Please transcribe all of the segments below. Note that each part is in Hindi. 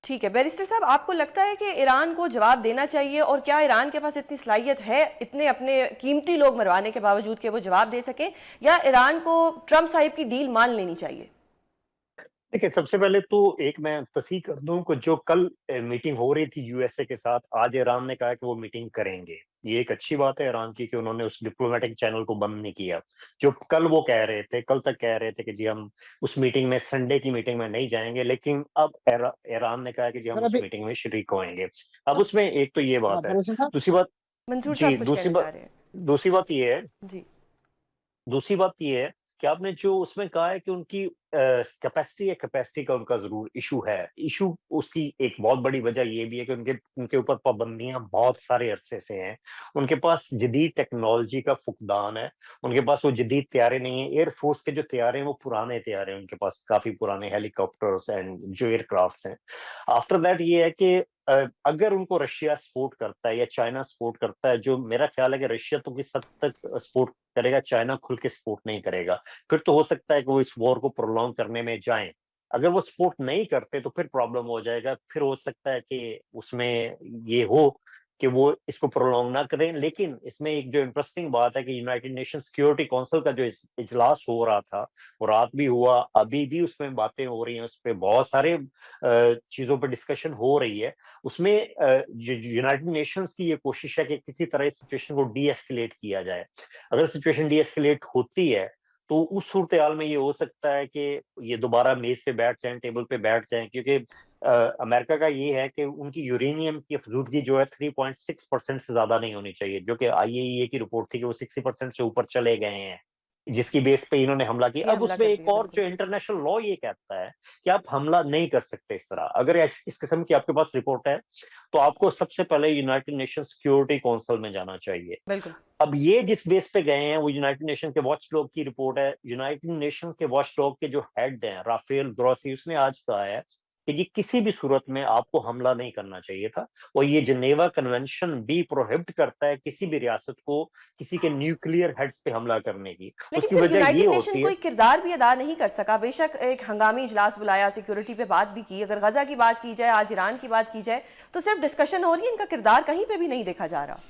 ठीक है बैरिस्टर साहब, आपको लगता है कि ईरान को जवाब देना चाहिए, और क्या ईरान के पास इतनी सलाहियत है इतने अपने कीमती लोग मरवाने के बावजूद कि वो जवाब दे सकें, या ईरान को ट्रंप साहिब की डील मान लेनी चाहिए? देखिए, सबसे पहले तो एक मैं तस्दीक कर दूं कि जो कल मीटिंग हो रही थी यूएसए के साथ, आज ईरान ने कहा कि वो मीटिंग करेंगे। ये एक अच्छी बात है ईरान की कि उन्होंने उस डिप्लोमेटिक चैनल को बंद नहीं किया। जो कल वो कह रहे थे, कल तक कह रहे थे कि जी हम उस मीटिंग में, संडे की मीटिंग में नहीं जाएंगे, लेकिन अब ईरान ने कहा कि जी हम सर उस अभी मीटिंग में शरीक होंगे। अब उसमें एक तो ये हाँ बात है। बैरिस्टर साहब। दूसरी बात, मंसूर जी साहब कुछ कहना चाह रहे हैं? दूसरी बात ये है, जी। दूसरी बात ये है कि आपने जो उसमें कहा है कि उनकी कैपेसिटी है, कैपेसिटी का उनका ज़रूर इश्यू है। इश्यू उसकी एक बहुत बड़ी वजह ये भी है कि उनके उनके ऊपर पाबंदियाँ बहुत सारे अरसे से हैं। उनके पास जदीद टेक्नोलॉजी का फुकदान है, उनके पास वो जदीद तैयारे नहीं है। एयर फ़ोर्स के जो तैयारे हैं, वो पुराने तैयारे हैं, उनके पास काफ़ी पुराने हेलीकॉप्टर्स एंड जो एयरक्राफ्ट्स हैं। आफ्टर दैट ये है कि अगर उनको रशिया सपोर्ट करता है या चाइना सपोर्ट करता है, जो मेरा ख्याल है कि रशिया तो किस हद तक सपोर्ट करेगा, चाइना खुल के सपोर्ट नहीं करेगा। फिर तो हो सकता है कि वो इस वॉर को प्रोलॉन्ग करने में जाएँ। अगर वो सपोर्ट नहीं करते तो फिर प्रॉब्लम हो जाएगा। फिर हो सकता है कि उसमें ये हो कि वो इसको प्रोलॉन्ग ना करें। लेकिन इसमें एक जो इंटरेस्टिंग बात है कि यूनाइटेड नेशन सिक्योरिटी काउंसिल का जो इजलास हो रहा था, वो रात भी हुआ, अभी भी उसमें बातें हो रही हैं, उसपे बहुत सारे चीज़ों पे डिस्कशन हो रही है। उसमें यूनाइटेड नेशंस की ये कोशिश है कि किसी तरह इस सिचुएशन को डी-एस्केलेट किया जाए। अगर सिचुएशन डी-एस्केलेट होती है, तो उस सूरत-ए-हाल में ये हो सकता है कि ये दोबारा मेज़ पे बैठ जाएँ, टेबल पे बैठ जाएँ, क्योंकि अमेरिका का ये है कि उनकी यूरेनियम की अफ़ज़ूदगी जो है 3.6% से ज़्यादा नहीं होनी चाहिए, जो कि आईएईए की रिपोर्ट थी कि वो 60% से ऊपर चले गए हैं, जिसकी बेस पे इन्होंने हमला किया। ये अब हमला उसमें कर एक दिया, और बिल्कुल। जो इंटरनेशनल लॉ ये कहता है कि आप हमला नहीं कर सकते इस तरह। अगर इस किस्म की आपके पास रिपोर्ट है, तो आपको सबसे पहले यूनाइटेड नेशन सिक्योरिटी काउंसिल में जाना चाहिए। बिल्कुल। अब ये जिस बेस पे गए हैं, वो यूनाइटेड नेशन के वॉचडॉग की रिपोर्ट है। यूनाइटेड नेशन के वॉचडॉग के जो हेड हैं, राफेल ग्रोसी, उसने आज कहा है कि जी किसी भी सूरत में आपको हमला नहीं करना चाहिए था, और ये जिनेवा कन्वेंशन भी प्रोहिबिट करता है किसी भी रियासत को किसी के न्यूक्लियर हेड्स पे हमला करने की। लेकिन उसकी सर, वजह ये यूनाइटेड नेशन होती है। कोई किरदार भी अदा नहीं कर सका। बेशक एक हंगामी इजलास बुलाया, सिक्योरिटी पे बात भी की, अगर गजा की बात की जाए, आज ईरान की बात की जाए, तो सिर्फ डिस्कशन हो रही है, इनका किरदार कहीं पे भी नहीं देखा जा रहा।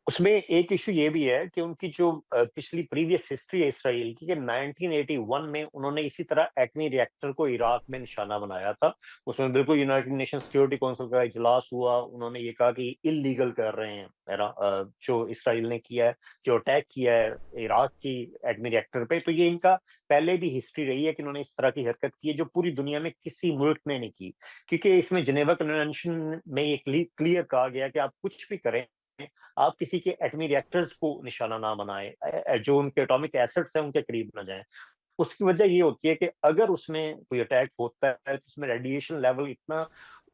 उसमें एक इश्यू ये भी है कि उनकी जो पिछली प्रीवियस हिस्ट्री है इसराइल की, कि 1981 में उन्होंने इसी तरह एटमी रिएक्टर को इराक में निशाना बनाया था। उसमें बिल्कुल यूनाइटेड नेशन सिक्योरिटी काउंसिल का इजलास हुआ, उन्होंने ये कहा कि इल्लीगल कर रहे हैं जो इसराइल ने किया है, जो अटैक किया है इराक की एटमी रिएक्टर पे। तो ये इनका पहले भी हिस्ट्री रही है कि उन्होंने इस तरह की हरकत की है, जो पूरी दुनिया में किसी मुल्क ने नहीं की। क्योंकि इसमें जिनेवा कन्वेंशन में ये क्लियर कहा गया कि आप कुछ भी करें, आप किसी के एटमी रिएक्टर्स को निशाना ना बनाएं, जो उनके एटॉमिक एसिड्स हैं उनके करीब ना जाएं। उसकी वजह ये होती है कि अगर उसमें कोई अटैक होता है, तो उसमें रेडिएशन लेवल इतना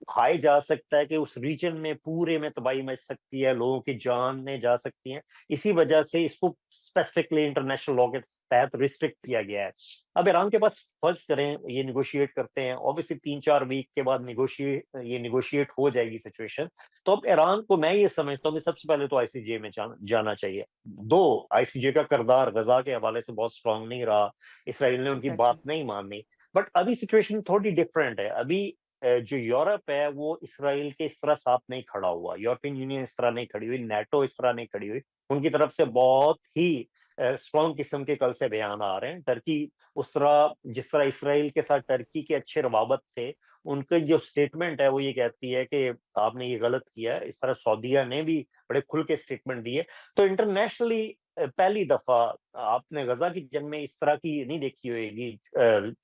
हाई जा सकता है कि उस रीजन में पूरे में तबाही मच सकती है, लोगों की जानें जा सकती हैं। इसी वजह से इसको स्पेसिफिकली इंटरनेशनल लॉ के तहत रिस्ट्रिक्ट किया गया है। अब ईरान के पास फर्ज करें ये नेगोशिएट करते हैं, ऑब्वियसली 3-4 वीक के बाद ये नेगोशिएट हो जाएगी सिचुएशन। तो अब ईरान को मैं ये समझता हूँ कि सबसे पहले तो आईसीजे में जाना चाहिए। दो, आईसीजे का किरदार गजा के हवाले से बहुत स्ट्रांग नहीं रहा, इसराइल ने उनकी बात एग्जैक्टली। नहीं मानी। बट अभी सिचुएशन थोड़ी डिफरेंट है। अभी जो यूरोप है वो इसराइल के इस तरह साथ नहीं खड़ा हुआ, यूरोपियन यूनियन इस तरह नहीं खड़ी हुई, नाटो इस तरह नहीं खड़ी हुई। उनकी तरफ से बहुत ही स्ट्रॉन्ग किस्म के कल से बयान आ रहे हैं। टर्की उस तरह, जिस तरह इसराइल के साथ टर्की के अच्छे रवाबत थे, उनकी जो स्टेटमेंट है वो ये कहती है कि आपने ये गलत किया है। इस तरह सऊदीया ने भी बड़े खुल के स्टेटमेंट दिए। तो इंटरनेशनली पहली दफा आपने गजा की जंग में इस तरह की नहीं देखी होगी,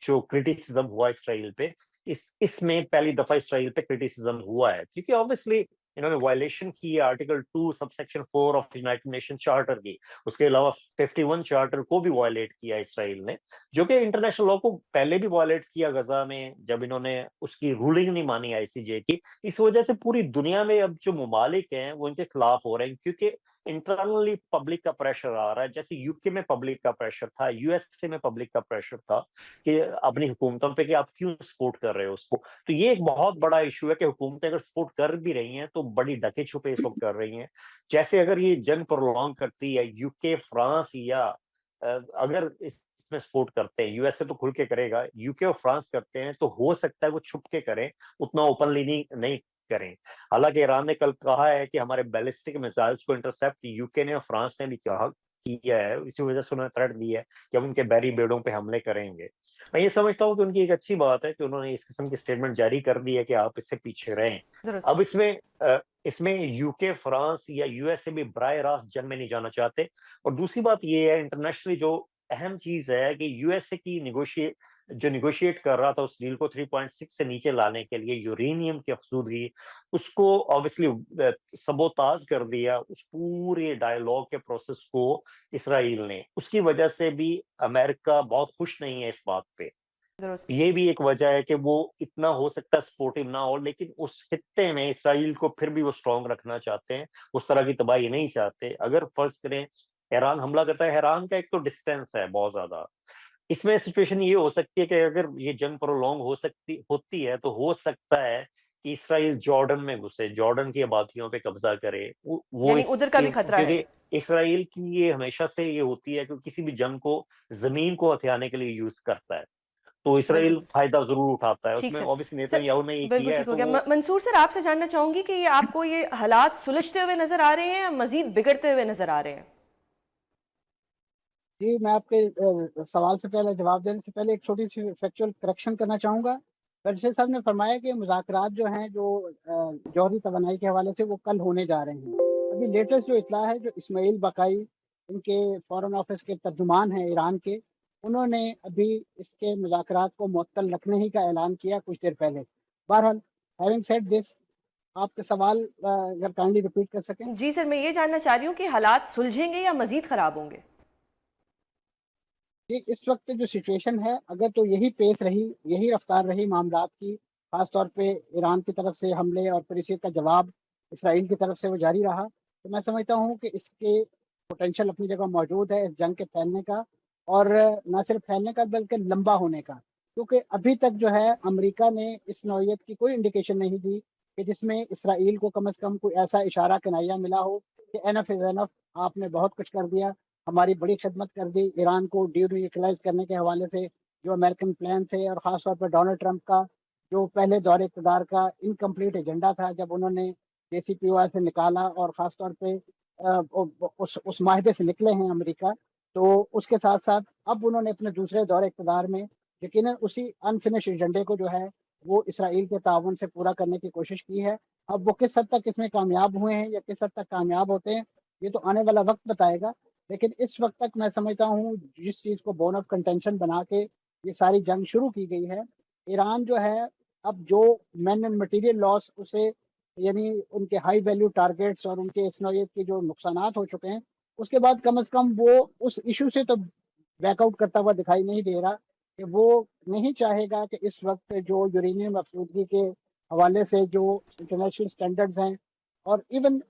जो क्रिटिसिज्म हुआ इसराइल पे। इसमें पहली दफा इसराइल पे क्रिटिसिज्म हुआ है, क्योंकि ऑब्वियसली इन्होंने वायलेशन की है article 2 subsection 4 of United nation charter की। उसके अलावा 51 चार्टर को भी वायलेट किया इसराइल ने, जो कि इंटरनेशनल लॉ को पहले भी वायलेट किया गजा में, जब इन्होंने उसकी रूलिंग नहीं मानी आईसीजे की। इस वजह से पूरी दुनिया में अब जो ममालिक हैं वो इनके खिलाफ हो रहे हैं, क्योंकि इंटरनली पब्लिक का प्रेशर आ रहा है। जैसे यूके में पब्लिक का प्रेशर था, यूएसए में पब्लिक का प्रेशर था कि अपनी हुकूमतों पे कि आप क्यों सपोर्ट कर रहे हो उसको। तो ये एक बहुत बड़ा इशू है कि हुकूमतें अगर सपोर्ट कर भी रही हैं तो बड़ी ढके छुपे इस वक्त कर रही हैं। जैसे अगर ये जंग प्रोलॉन्ग करती है यूके, फ्रांस या अगर इस इसमें सपोर्ट करते हैं। यूएसए तो खुल के करेगा, यूके और फ्रांस करते हैं, तो हो सकता है वो छुप के करें, उतना ओपनली नहीं नहीं करें। हालांकि ईरान ने कल कहा है कि हमारे बैलिस्टिक मिसाइल्स को इंटरसेप्ट यूके ने और फ्रांस ने भी कहा किया है, इसी वजह से उन्होंने थ्रेट दी है कि हम उनके बैरी बेड़ों पे हमले करेंगे। मैं ये समझता हूँ कि उनकी एक अच्छी बात है कि उन्होंने इस किस्म की स्टेटमेंट जारी कर दी है कि आप इससे पीछे रहें। दुरुस्त। अब इसमें यूके, फ्रांस या यूएसए भी बराह रास्त जंग में नहीं जाना चाहते। और दूसरी बात ये है, इंटरनेशनली जो अहम चीज है कि यूएसए की निगोशिएट कर रहा था उस डील को 3.6 से नीचे लाने के लिए, यूरेनियम की अफजूदगी, उसको ऑब्वियसली सबोताज कर दिया उस पूरे डायलॉग के प्रोसेस को इसराइल ने। उसकी वजह से भी अमेरिका बहुत खुश नहीं है इस बात पे। दुरुस्त। ये भी एक वजह है कि वो इतना हो सकता है सपोर्टिव ना हो, लेकिन उस खित्ते में इसराइल को फिर भी वो स्ट्रांग रखना चाहते हैं, उस तरह की तबाही नहीं चाहते। अगर फर्ज करें ईरान हमला करता है, ईरान का एक तो डिस्टेंस है बहुत ज्यादा, इसमें सिचुएशन ये हो सकती है कि अगर ये जंग प्रोलॉन्ग होती है तो हो सकता है कि इसराइल जॉर्डन में घुसे, जॉर्डन की आबादियों पे कब्जा करे। वो यानी इस उधर का भी खतरा है। क्योंकि इसराइल की ये हमेशा से ये होती है कि किसी भी जंग को जमीन को हथियाने के लिए यूज करता है, तो इसराइल बिल्कुल। फायदा जरूर उठाता है ठीक उसमें। सर। ऑब्वियसली सर, नेतन्याहू ने ये बिल्कुल किया है ठीक हो तो गया। वो मंसूर सर, आपसे जानना चाहूंगी कि ये आपको ये हालात सुलझते हुए नजर आ रहे हैं या मजीद बिगड़ते हुए नजर आ रहे हैं? जी, मैं आपके सवाल से पहले जवाब देने से पहले एक छोटी सी फैक्चुअल करेक्शन करना चाहूँगा। वैसे साहब ने फरमाया कि मुज़ाकरात जो हैं जो जौहरी तवानाई के हवाले से वो कल होने जा रहे हैं। अभी लेटेस्ट जो इत्तला है, जो इस्माइल बकाई इनके फ़ॉरेन ऑफिस के तर्जुमान हैं ईरान के, उन्होंने अभी इसके मुज़ाकरात को मुअत्तल रखने ही का ऐलान किया कुछ देर पहले। बहरहाल, हैविंग सेड दिस, आपके सवाल अगर काइंडली रिपीट कर सकें? जी सर, मैं ये जानना चाह रही हूँ कि हालात सुलझेंगे या मजीद खराब होंगे? जी, इस वक्त जो सिचुएशन है, अगर तो यही पेस रही, यही रफ्तार रही मामलात की, खास तौर पे ईरान की तरफ से हमले और फिर इसी का जवाब इसराइल की तरफ से वो जारी रहा, तो मैं समझता हूँ कि इसके पोटेंशियल अपनी जगह मौजूद है इस जंग के फैलने का, और ना सिर्फ फैलने का बल्कि लंबा होने का। क्योंकि अभी तक जो है अमेरिका ने इस नौइयत की कोई इंडिकेशन नहीं दी कि जिसमें इसराइल को कम से कम कोई ऐसा इशारा किनाया मिला हो कि एनफ इज एनफ, आपने बहुत कुछ कर दिया, हमारी बड़ी खिदमत कर दी। ईरान को डीन्यूक्लियराइज करने के हवाले से जो अमेरिकन प्लान थे, और ख़ास तौर पर डोनाल्ड ट्रंप का जो पहले दौरे इक़्तिदार का इनकम्प्लीट एजेंडा था, जब उन्होंने JCPOA से निकाला और ख़ास तौर पे उस माहदे से निकले हैं अमेरिका, तो उसके साथ साथ अब उन्होंने अपने दूसरे दौरे इक़्तिदार में यकीनन उसी अनफिनिश एजेंडे को जो है वो इसराइल के ताउन से पूरा करने की कोशिश की है। अब वो किस हद तक इसमें कामयाब हुए हैं या किस हद तक कामयाब होते हैं, ये तो आने वाला वक्त बताएगा। लेकिन इस वक्त तक मैं समझता हूँ जिस चीज़ को बोन ऑफ कंटेंशन बना के ये सारी जंग शुरू की गई है, ईरान जो है अब जो मैन एंड मटेरियल लॉस उसे, यानी उनके हाई वैल्यू टारगेट्स और उनके इस नौयत के जो नुकसानात हो चुके हैं, उसके बाद कम से कम वो उस इशू से तो बैकआउट करता हुआ दिखाई नहीं दे रहा कि वो नहीं चाहेगा कि इस वक्त जो यूरेनियम अफसूदगी के हवाले से जो इंटरनेशनल स्टैंडर्ड्स हैं, और इवन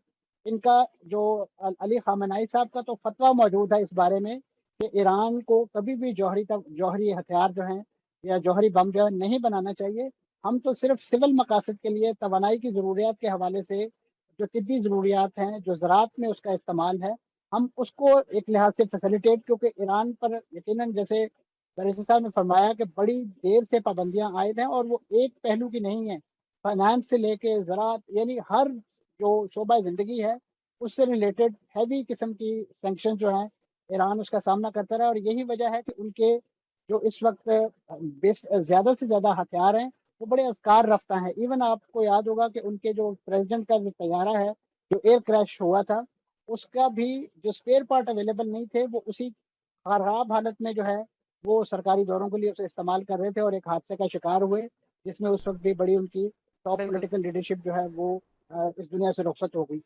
इनका जो अली खामनाई साहब का तो फतवा मौजूद है इस बारे में कि ईरान को कभी भी जौहरी हथियार जो हैं या जौहरी बम जो है नहीं बनाना चाहिए। हम तो सिर्फ सिविल मकासद के लिए तवानाई की ज़रूरियात के हवाले से जो तिब्बी ज़रूरियात हैं, जो ज़राअत में उसका इस्तेमाल है, हम उसको एक लिहाज से फैसिलिटेट, क्योंकि ईरान पर यकीनन जैसे बैरिस्टर साहब ने फरमाया कि बड़ी देर से पाबंदियां आयद हैं, और वो एक पहलू की नहीं है, फाइनेंस से लेके ज़राअत, यानी हर जो शोबा ज़िंदगी है उससे रिलेटेड हैवी किस्म की सैंक्शन जो हैं ईरान उसका सामना करता रहा। और यही वजह है कि उनके जो इस वक्त ज़्यादा से ज़्यादा हथियार हैं वो बड़े असकार रफ्ता हैं। इवन आपको याद होगा कि उनके जो प्रेसिडेंट का जो तैयारा है जो एयर क्रैश हुआ था, उसका भी जो स्पेयर पार्ट अवेलेबल नहीं थे, वो उसी खराब हालत में जो है वो सरकारी दौरों के लिए उसे इस्तेमाल कर रहे थे, और एक हादसे का शिकार हुए जिसमें उस वक्त भी बड़ी उनकी टॉप बिल्कुल। पॉलिटिकल लीडरशिप जो है वो इस दुनिया से रुखसत हो गई।